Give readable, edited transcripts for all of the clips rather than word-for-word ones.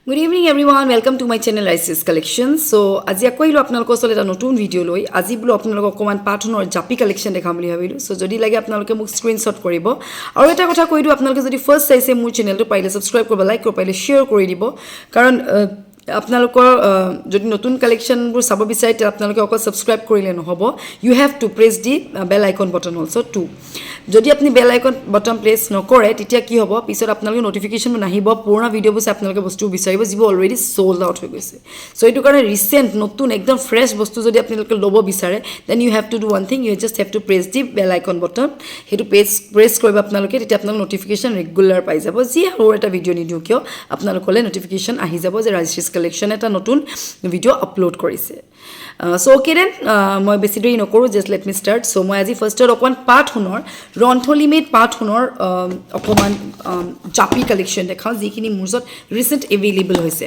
Good evening everyone, welcome to my channel Isis Collection. So আজি আকৌ আহিলো আপোনালোকৰ ওচৰত এটা নতুন ভিডিও লৈ আজি বুলো আপোনালোকক অকমান পাঠনৰ জাপি কালেকশন দেখাম বুলি ভাবিলো সো যদি লাগে আপোনালোকে মোক স্ক্ৰিনশ্বট কৰিব আৰু এটা কথা কৈ দিও আপোনালোকে যদি ফাৰ্স্ট চাইছে মোৰ চেনেলটো পাইলে সাবস্ক্ৰাইব কৰিব লাইক কৰিব পাইলে শেয়াৰ কৰি দিব কাৰণ আপোনালোকৰ যদি নতুন কালেকশনবোৰ চাব বিচাৰে তে আপোনালোকে অকল সাবস্ক্ৰাইব কৰিলে নহব you have to press the bell icon button also to যদি আপনি বেল আইকন বাটন প্ৰেছ নকৰে তেতিয়া কি হ'ব পিছত আপোনালোকে নোটিফিকেশন নাহিব পুৰণা ভিডিওবোৰ চাই আপোনালোকে বস্তু বিচাৰিব যিবোৰ অলৰেডি সোল্ড আউট হৈ গৈছে সো এইটো কাৰণে ৰিসেন্ট নতুন একদম ফ্ৰেশ বস্তু যদি আপোনালোকে ল'ব বিচাৰে then you have to do one thing you just have to press the bell icon button হেতু প্ৰেছ কৰিব আপোনালোকে তেতিয়া আপোনালোকৰ নোটিফিকেশন ৰেগুলাৰ পাই যাব যি আৰু এটা ভিডিও নিদিও কিয় আপোনালোকলে নোটিফিকেশন আহি যাব যে ৰাজশ্ৰী কালেকশন এটা নতুন ভিডিও আপলোড কৰিছে সো ওকে দেন মই বেছি দেৰি নকৰো just let me start so মই আজি ফাৰ্ষ্টত অকমান পাট হুনৰ ৰন্থলি মেড পাট হুনৰ অকমান জাপি কালেকশন দেখাও যিখিনি মুজত ৰিসেন্ট এভেইলেবল হৈছে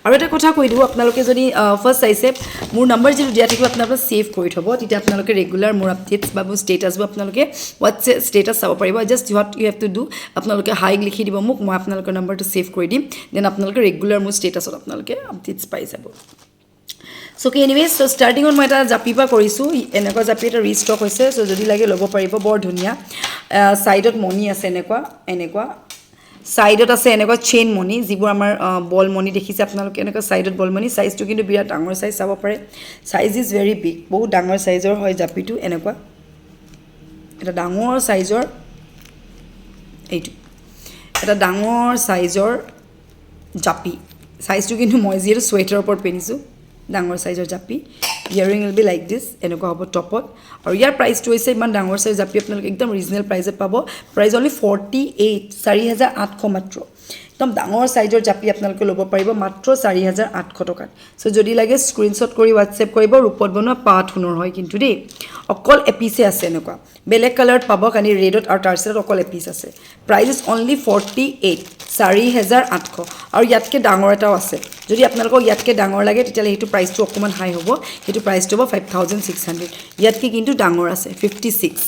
আৰু এটা কথা কৈ দিও আপোনালোকে যদি ফাৰ্স্ট চাইছে মোৰ নম্বৰ যেটো দিয়া থাকিব আপোনালোকে সেভ কৰি থব তেতিয়া আপোনালোকে ৰেগুলাৰ মোৰ আপডেটস বা মোৰ ষ্টেটাস বা আপোনালোকে WhatsApp ষ্টেটাস চাব পাৰিব just what you have to do আপোনালোকে হাই লিখি দিব মোক মই আপোনালোকৰ নম্বৰটো সেভ কৰি দিম দেন আপোনালোকে ৰেগুলাৰ মোৰ ষ্টেটাসত আপোনালোকে আপডেটস পাই যাব So okay, anyways, so starting on my japipa korisu enekwa japi eta restock hoise so jodi lage lobo paribo bor dhunia side ot moni ase enekwa side ot ase enekwa chain moni jibur amar ball moni dekhise apnaloke enekwa side ot ball moni size tu kintu birat dangor size sabo pare size is very big bohu dangor size or hoy japi tu enekwa eta dangor size or eitu eta dangor size or japi size tu kintu moi zero sweater upor penisu ডাঙৰ সাইজৰ জাপি earring will be like this এনেকুৱা হ'ব টপত আৰু ইয়াৰ প্ৰাইসটো হৈছে ইমান ডাঙৰ size জাপি আপোনালোকে একদম ৰিজনেবল প্ৰাইসত পাব প্ৰাইস অনলি 48 মাত্ৰ একদম ডাঙৰ সাইজৰ জাপি আপোনালোকে ল'ব পাৰিব মাত্ৰ 4800 টকাত সো যদি লাগে স্ক্ৰিনশ্বট কৰি WhatsApp কৰিব ৰূপত বনোৱা পাট হুনৰ হয় কিন্তু দেই অকল এপিছে আছে এনেকুৱা বেলেগ কালাৰত পাব কানি ৰেডত আৰু টাৰ্চেলত অকল এপিছ আছে প্ৰাইস ইজ অনলি 48 আৰু ইয়াতকে ডাঙৰ এটাও আছে যদি আপোনালোকক ইয়াতকে ডাঙৰ লাগে তেতিয়া হেতু প্ৰাইসটো অকমান হাই হ'ব হেতু প্ৰাইসটো হ'ব 5600 ইয়াতকে কিন্তু ডাঙৰ আছে 56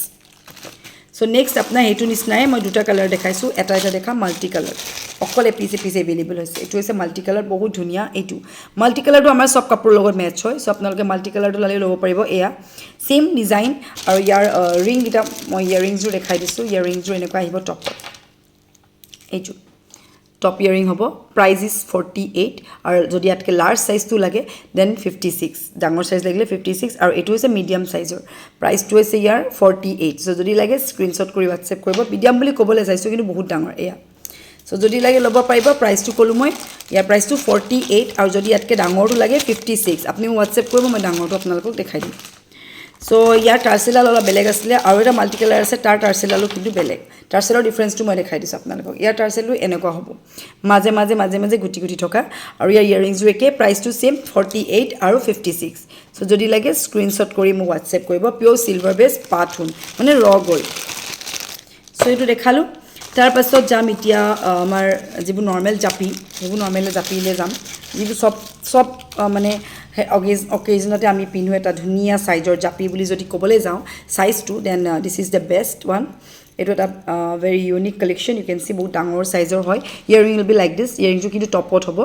সো নেক্সট আপনা হেতু নিছনাই মই দুটা কালাৰ দেখাইছো এটা দেখা মাল্টি কালাৰ অকল এপিছে এভেইলেবল হৈছে এটো হৈছে মাল্টি কালাৰ বহুত ধুনিয়া এটো মাল্টি কালাৰটো আমাৰ সব কাপোৰ লগত মেচ হয় সো আপোনালোকে মাল্টি কালাৰটো লালে ল'ব পাৰিব এয়া সেম ডিজাইন আৰু ইয়াৰ ৰিং গিটা মই ইয়াৰিংজো দেখাই দিছো ইয়াৰিংজো এনেকুৱা আহিব টপ এটো টপ ইয়াৰিং হ'ব প্ৰাইস ইজ 48 আৰু যদি আটকে লাৰ্জ সাইজটো লাগে দেন 56 ডাঙৰ সাইজ লাগিলে 56 আৰু এটো হৈছে মিডিয়াম সাইজৰ প্ৰাইসটো হৈছে ইয়াৰ 48 সো যদি লাগে স্ক্ৰিনশ্বট কৰি WhatsApp কৰিব মিডিয়াম বুলি ক'বলৈ চাইছো কিন্তু বহুত ডাঙৰ এয়া সো যদি লাগে ল'ব পাৰিব প্ৰাইসটো কলো মই ইয়াৰ প্ৰাইসটো 48 আৰু যদি আটকে ডাঙৰটো লাগে 56 আপুনি WhatsApp কৰিব মই ডাঙৰটো আপোনালোকক দেখাই দিম সো ইয়াৰ টাৰ্সেলাল অলপ বেলেগ আছিল আৰু এটা মাল্টি কালাৰ আছে তাৰ টাৰ্সেলালো কিন্তু বেলেগ টাৰ্সেলৰ ডিফাৰেন্সটো মই দেখাই দিছো আপোনালোকক ইয়াৰ টাৰ্সেলটো এনেকুৱা হ'ব মাজে মাজে গুটি থকা আৰু ইয়াৰ ইয়াৰিংজো একে প্ৰাইসটো সেম 48 আৰু 56 সো যদি লাগে স্ক্ৰিনশ্বট কৰি মোক WhatsApp কৰিব পিওৰ সিলভাৰ বেস পাথুন মানে ৰ গোল্ড সো এটো দেখালো তাৰ পাছত যাম এতিয়া আমাৰ যিবু নৰমাল জাপি যিবু নৰমাল জাপিলে যাম যিবু সব মানে অকেজনতে আমি পিনু এটা ধুনিয়া সাইজৰ জাপি বুলি যদি ক'বলৈ যাও size to then this is the best one এটো এটা very unique collection you can see বহুত ডাঙৰ সাইজৰ হয় earring will be like this ইয়াৰিংটো কিন্তু টপত হ'ব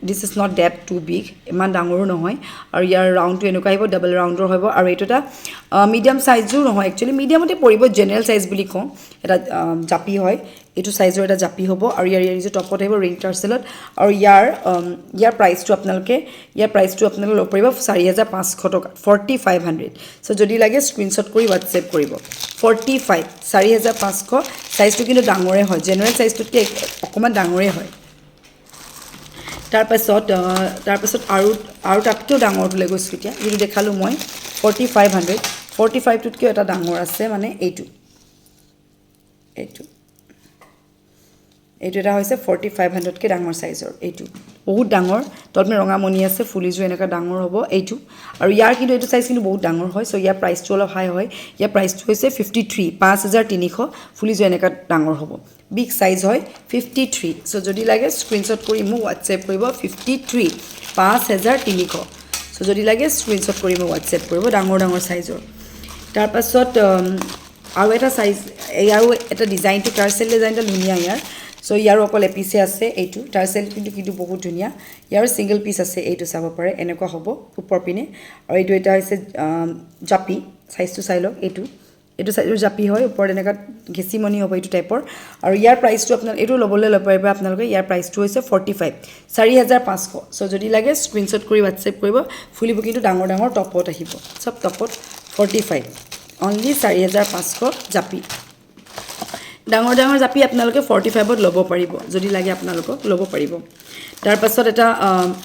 this is not that too big ইমান ডাঙৰো নহয় আৰু ইয়াৰ ৰাউণ্ডটো এনেকুৱা আহিব ডাবল ৰাউণ্ডৰ হ'ব আৰু এটোটা মিডিয়াম সাইজৰ নহয় একচুয়ালি মিডিয়ামতে পৰিব জেনাৰেল সাইজ বুলি কওঁ এটা জাপি হয় এটো সাইজৰ এটা জাপি হ'ব আৰু ইয়াৰ যে টপত আহিব ৰিং টাৰ্সেলত আৰু ইয়াৰ প্ৰাইসটো আপোনালোকে ল'ব পাৰিব 4500 টকা 4500 সো যদি লাগে স্ক্ৰিনশ্বট কৰি WhatsApp কৰিব 45 4500 সাইজটো কিন্তু ডাঙৰে হয় জেনাৰেল সাইজটোতকে অকমান ডাঙৰে হয় তাৰ পাছত আৰু তাতকৈ ডাঙৰটো লৈ গৈছো এতিয়া যেটো দেখালো মই 4500 টোতকৈ এটা ডাঙৰ আছে মানে এইটো এটা হৈছে 4500 কে ডাঙৰ সাইজৰ এইটো বহুত ডাঙৰ তলমে ৰঙা মনি আছে ফুলিজু এনেকা ডাঙৰ হ'ব এইটো আৰু ইয়াৰ কিন্তু এইটো সাইজ কিন্তু বহুত ডাঙৰ হয় সো ইয়াৰ প্ৰাইসটো অলপ হাই হয় ইয়াৰ প্ৰাইসটো হৈছে 53 ফুলিজু এনেকা ডাঙৰ হ'ব বিগ সাইজ হয় 53 সো যদি লাগে স্ক্ৰিনশ্বট কৰি মোক WhatsApp কৰিব 53 সো যদি লাগে স্ক্ৰিনশ্বট কৰি মোক WhatsApp কৰিব ডাঙৰ সাইজৰ তাৰ পাছত আৰু এটা সাইজ আৰু এটা ডিজাইনটো টাৰ্সেল ডিজাইনটা ধুনিয়া ইয়াৰ সো ইয়াৰ অকল এপিছে আছে এইটো তাৰ সেল কিন্তু বহুত ধুনিয়া ইয়াৰ সিঙ্গল পিস আছে এইটো চাব পাৰে এনেকুৱা হ'ব ওপৰ পিনে আৰু এইটো এটা হৈছে জাপি সাইজটো চাই লওক এইটো সাইজৰ জাপি হয় ওপৰ এনেকা ঘেছিমনি হ'ব এইটো টাইপৰ আৰু ইয়াৰ প্ৰাইসটো আপোনাৰ এইটো লবলৈ লপাইবা আপোনালোকে ইয়াৰ প্ৰাইসটো হৈছে 45 4500 সো যদি লাগে স্ক্ৰিনশ্বট কৰি WhatsApp কৰিব ফুলি বুকিংটো ডাঙৰ ডাঙৰ টপত আহিব সব টপত 45 অনলি 4500 জাপি ডাঙৰ ডাঙৰ জাপি আপোনালোকে 45ত ল'ব পাৰিব যদি লাগে আপোনালোকক ল'ব পাৰিব তাৰ পাছত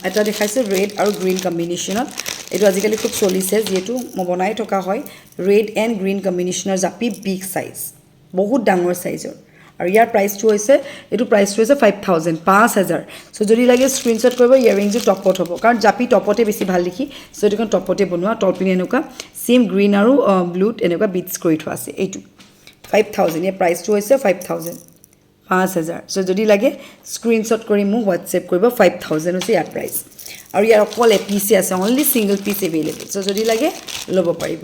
এটা দেখাইছে ৰেড আৰু গ্ৰীন কম্বিনেশনত এটো আজিকালি খুব চলিছে যেটো মই বনাই থকা হয় ৰেড এন্ড গ্ৰীন কম্বিনেশনৰ জাপি বিগ সাইজ বহুত ডাঙৰ সাইজৰ আৰু ইয়াৰ প্ৰাইসটো হৈছে এটো প্ৰাইসটো হৈছে 5000 সো যদি লাগে স্ক্ৰিনশ্বট কৰিব ইয়াৰিংটো টপত হ'ব কাৰণ জাপি টপতে বেছি ভাল দেখি সো এটোখন টপতে বনোৱা টপপিনে এনেকুৱা সেম গ্ৰীন আৰু ব্লুত এনেকুৱা বিটস কৰি থোৱা আছে এইটো 5000 ইয়াৰ প্ৰাইসটো হৈছে 5000 সো যদি লাগে স্ক্ৰিনশ্বট কৰি মোক WhatsApp কৰিব 5000 হৈছে ইয়াৰ প্ৰাইস আৰু ইয়াৰ অকল এপিছে আছে only single piece available so যদি লাগে ল'ব পাৰিব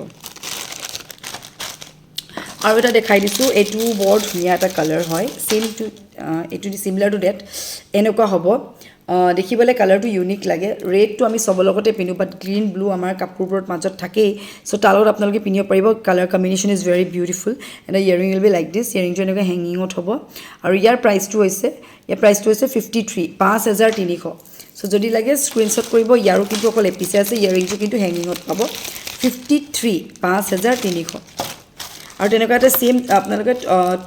আৰু এটা দেখাই দিছো এটো বৰ ধুনিয়া এটা কালাৰ হয় সেম টু এটো সিমিলাৰ টু দ্যাট এনেকুৱা হ'ব দেখিবলে কালাৰটো ইউনিক লাগে ৰেডটো আমি সব লগতে পিনু বাট গ্ৰীন ব্লু আমাৰ কাপোৰবোৰত মাজত থাকে সো তালত আপোনালোকে পিনিব পাৰিব colour combination is very beautiful and earring will be like this ইয়াৰিংটো এনেকুৱা হেঙ্গিংত হ'ব আৰু ইয়াৰ প্ৰাইসটো হৈছে 53 5300 সো যদি লাগে স্ক্ৰিনশ্বট কৰিব ইয়াৰো কিন্তু অকল এপিছে আছে ইয়াৰিংটো কিন্তু হেঙ্গিংত পাব 53 আৰু তেনেকুৱা এটা সেম আপোনালোকে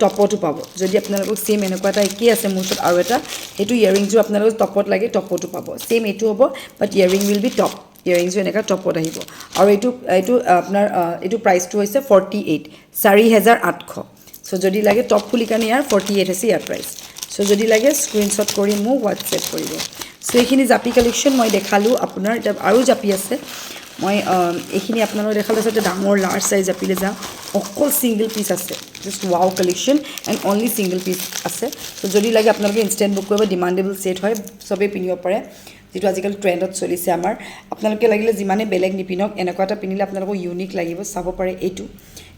টপটো পাব যদি আপোনালোকক সেম এনেকুৱা এটা একেই আছে মুছত আৰু এটা এটো ইয়াৰিংটো আপোনালোকক টপত লাগে টপটো পাব সেম এটো হ'ব বাট ইয়াৰিং উইল বি টপ ইয়াৰিংটো এনেকা টপত আহিব আৰু এটো আপোনাৰ এটো প্ৰাইসটো হৈছে 48 সো যদি লাগে টপ ফুলি কানে ইয়াৰ 48 আছে ইয়াৰ প্ৰাইস সো যদি লাগে স্ক্ৰিনশ্বট কৰি মোক WhatsApp কৰিব সো এইখিনি জাপি কালেকশন মই দেখালো আপোনাৰ আৰু জাপি আছে মই এইখিনি আপোনালোকক দেখালো আছে ডাঙৰ লাৰ্জ সাইজ জাপিলে যা অকল সিঙ্গল পিস আছে just wow collection and only single piece আছে সো যদি লাগে আপোনালোকে ইনস্ট্যান্ট বুক কৰিব ডিমান্ডেবল সেট হয় সবে পিনিব পাৰে যেটো আজিকালি ট্ৰেন্ডত চলিছে আমাৰ আপোনালোকে লাগিলে যিমানে বেলেগ নিপিনক এনেকুৱা এটা পিনিলে আপোনালোকক ইউনিক লাগিব চাব পাৰে এইটো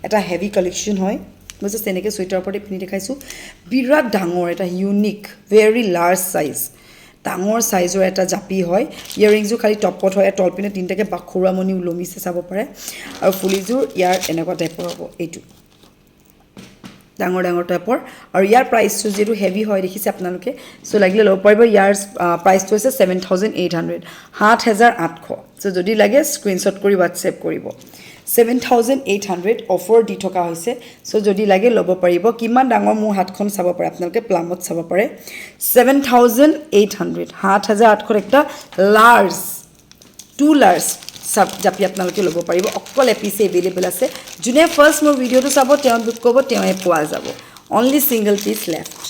এটা হেভি কালেকশন হয় মই জাস্ট এনেকে সুইটাৰ ওপৰতে পিনি দেখাইছো বিৰাট ডাঙৰ এটা ইউনিক ভেৰি লাৰ্জ সাইজ ডাঙৰ সাইজৰ এটা জাপি হয় ইয়াৰিংজু খালি টপত হয় টলপিনে তিনটাকে বাখুৰা মনি উলমিছে চাব পাৰে আৰু ফুলিজুৰ ইয়াৰ এনেকুৱা টাইপৰ হ'ব এইটো ডাঙৰ ডাঙৰ টাইপৰ আৰু ইয়াৰ প্ৰাইসটো যেটো হেভি হয় দেখিছে আপোনালোকে সো লাগিলে ল'ব পাৰিব ইয়াৰ প্ৰাইসটো হৈছে 7800 7800 সো যদি লাগে স্ক্ৰিনশ্বট কৰি WhatsApp কৰিব 7800 অফাৰ দি থকা হৈছে সো যদি লাগে ল'ব পাৰিব কিমান ডাঙৰ মোৰ হাতখন চাব পাৰে আপোনালোকে প্লামত চাব পাৰে 7800 7800 একটা লাৰ্জ টু লাৰ্জ সব জাপি আপোনালোকে ল'ব পাৰিব অকল এপিছে अवेलेबल আছে যোনে ফাৰ্স্ট মোৰ ভিডিওটো চাব তেওঁ বুক কৰিব তেওঁয়ে পোৱা যাব only single piece left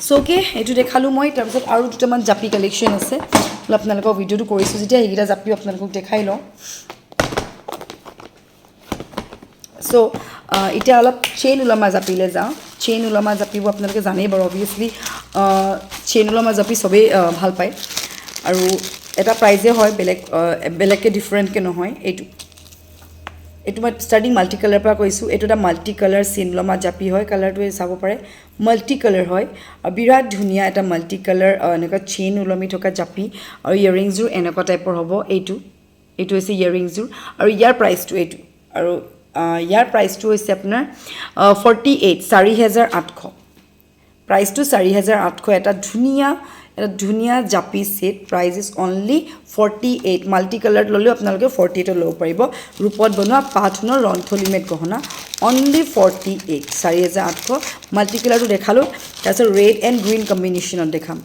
so okay এটো দেখালো মই তাৰ পিছত আৰু দুটামান জাপি কালেকশন আছে আপোনালোকক ভিডিওটো কৰিছো যেতিয়া এইগিটা জাপি আপোনালোকক দেখাই লওঁ সো এটা অলপ চেইন উলামা জাপিলে যাও চেইন উলামা জাপিব আপোনালোকে জানেই বাৰু অবিয়াসলি চেইন উলামা জাপি সবে ভাল পায় আৰু এটা প্ৰাইজে হয় বেলেগকে ডিফাৰেন্ট কে নহয় এটো মই স্টাৰ্টিং মাল্টি কালাৰ পৰা কৈছো এটো এটা মাল্টি কালাৰ চেইন উলামা জাপি হয় কালাৰটো চাব পাৰে মাল্টি কালাৰ হয় আৰু বিৰাট ধুনিয়া এটা মাল্টি কালাৰ এনেকা চেইন উলমি থকা জাপি আৰু ইয়াৰিংজু এনেকা টাইপৰ হ'ব এটো হৈছে ইয়াৰিংজু আৰু ইয়াৰ প্ৰাইসটো এটো আৰু ইয়াৰ প্ৰাইসটো হৈছে আপোনাৰ 48 প্ৰাইসটো 4800 এটা ধুনিয়া জাপি set price is only 48 multi colour ললে আপোনালোকে 48 ল'ব পাৰিব ৰূপত বনোৱা পাথনৰ ৰন্থলিমেট গহনা অনলি 48 4800 মাল্টি কালাৰটো দেখালো তাৰছত ৰেড এন্ড গ্ৰীন কম্বিনেশনত দেখাম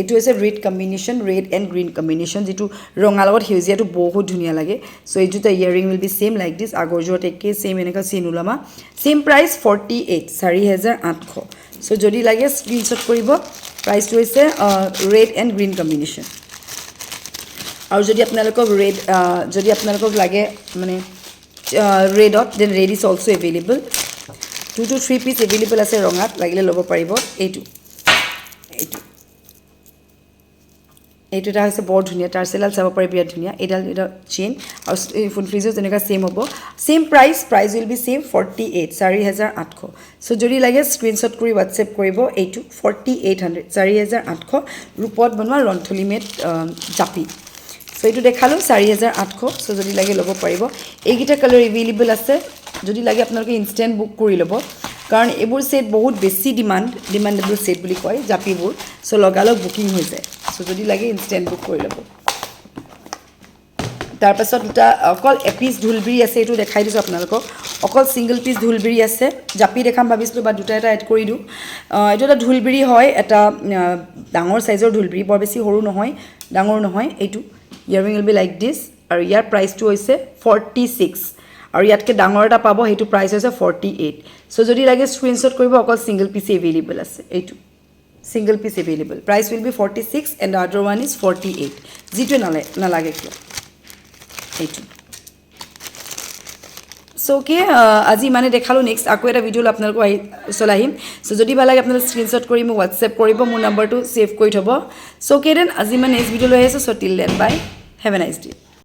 এইটো হৈছে red combination red and green combination যেটো ৰঙা লগত হেউজিয়াটো বহুত ধুনিয়া লাগে সো এইটো earring will be same like this আগৰজোট একে সেম এনেকা চেইন উলামা সেম প্ৰাইস 48 4800 সো যদি লাগে স্ক্ৰিনশ্বট কৰিব প্ৰাইসটো হৈছে ৰেড এন্ড গ্ৰীন কম্বিনেশন আৰু যদি আপোনালোকক লাগে মানে ৰেডত then red is also available 2 to 3 piece available আছে ৰঙাত লাগিলে ল'ব পাৰিব এইটো এইটো এটা হৈছে বৰ ধুনীয়া টাৰ্চেলাল চাব পাৰে বিৰাট ধুনীয়া এইডাল এটা চেইন আৰু ফুল ফ্লিজো তেনেকুৱা সেম হ'ব same price will be same 48 4800 so যদি লাগে স্ক্ৰিনশ্বট কৰি হোৱাটছএপ কৰিব এইটো 4800 4800 ৰূপত বনোৱা ৰন্থলি মেড জাপি সো এইটো দেখালো 4800 সো যদি লাগে ল'ব পাৰিব এইকেইটা কালাৰ এভেইলেবল আছে যদি লাগে আপোনালোকে ইনষ্টেন্ট বুক কৰি ল'ব কাৰণ এইবোৰ সেট বহুত বেছি ডিমান্ডেবল সেট বুলি কয় জাপিবোৰ সো লগালগ বুকিং হৈ যায় সো যদি লাগে ইনষ্টেন্ট বুক কৰি ল'ব তাৰ পাছত দুটা অকল এপিস ঢুলবিৰি আছে এইটো দেখাই দিছো আপোনালোকক অকল সিঙ্গল পিস ঢুলবিৰি আছে জাপি দেখাম ভাবিছিলো বা দুটা এটা এড কৰি দিও এইটো এটা ঢুলবিৰি হয় এটা ডাঙৰ সাইজৰ ঢুলবিৰি বৰ বেছি সৰু নহয় ডাঙৰ নহয় এইটো earring will be like this আৰু ইয়াৰ প্ৰাইসটো হৈছে 46 আৰু ইয়াতকে ডাঙৰ এটা পাব হেতু প্ৰাইস হৈছে 48 সো যদি লাগে স্ক্ৰিনশ্বট কৰিব অকল সিঙ্গল পিস এভেইলেবল আছে এইটো single piece available price will be 46 and the other one is 48 জিটো না লাগে কিয় এইটো সো কি আজি মানে দেখালো নেক্সট আকো এটা ভিডিও আপোনালোক চলাহিম সো যদি ভাল লাগে আপোনালোক স্ক্ৰিনশ্বট কৰি মোক WhatsApp কৰিব মোৰ নাম্বাৰটো সেভ কৰি থব সো কেদেন আজি মানে নেক্সট ভিডিও লৈ আহিছো so till then bye have a nice day